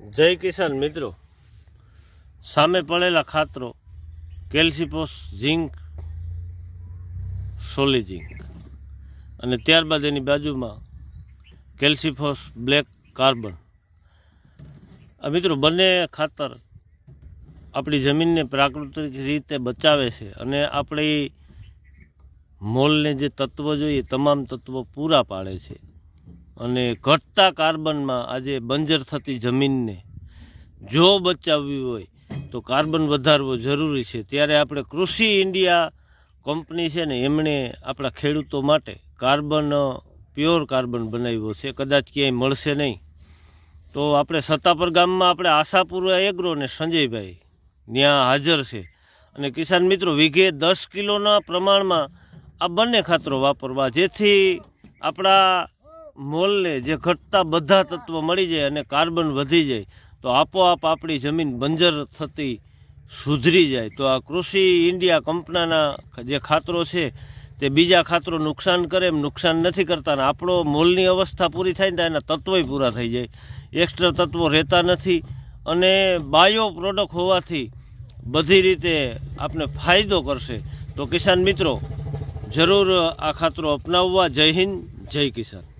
જય કિસાન મિત્રો, સામે પડેલા ખાતરો કેલ્સીફોસ, ઝીંક, સોલી ઝીંક અને ત્યારબાદ એની બાજુમાં કેલ્સીફોસ બ્લેક કાર્બન. આ મિત્રો બંને ખાતર આપણી જમીનને પ્રાકૃતિક રીતે બચાવે છે અને આપણી મોલને જે તત્વો જોઈએ તમામ તત્વો પૂરા પાડે છે. અને ઘટતા કાર્બનમાં આજે બંજર થતી જમીનને જો બચાવવી હોય તો કાર્બન વધારવો જરૂરી છે. ત્યારે આપણે કૃષિ ઇન્ડિયા કંપની છે ને, એમણે આપણા ખેડૂતો માટે કાર્બન, પ્યોર કાર્બન બનાવ્યો છે. કદાચ ક્યાંય મળશે નહીં. તો આપણે સત્તાપર ગામમાં આપણે આશાપુરા એગ્રો ને સંજયભાઈ ત્યાં હાજર છે. અને કિસાન મિત્રો, વીઘે 10 કિલોના પ્રમાણમાં આ બંને ખાતરો વાપરવા, જેથી આપણા મોલને જે ઘટતા બધા તત્વો મળી જાય અને કાર્બન વધી જાય તો આપોઆપ આપણી જમીન બંજર થતી સુધરી જાય. તો આ કૃષિ ઇન્ડિયા કંપનીના જે ખાતરો છે તે બીજા ખાતરો નુકસાન કરે એમ નુકસાન નથી કરતા. અને આપણો મોલની અવસ્થા પૂરી થાય ને એના તત્વોય પૂરા થઈ જાય, એક્સ્ટ્રા તત્વો રહેતા નથી. અને બાયો પ્રોડક્ટ હોવાથી બધી રીતે આપને ફાયદો કરશે. તો કિસાન મિત્રો, જરૂર આ ખાતરો અપનાવવા. જય હિન્દ, જય કિસાન.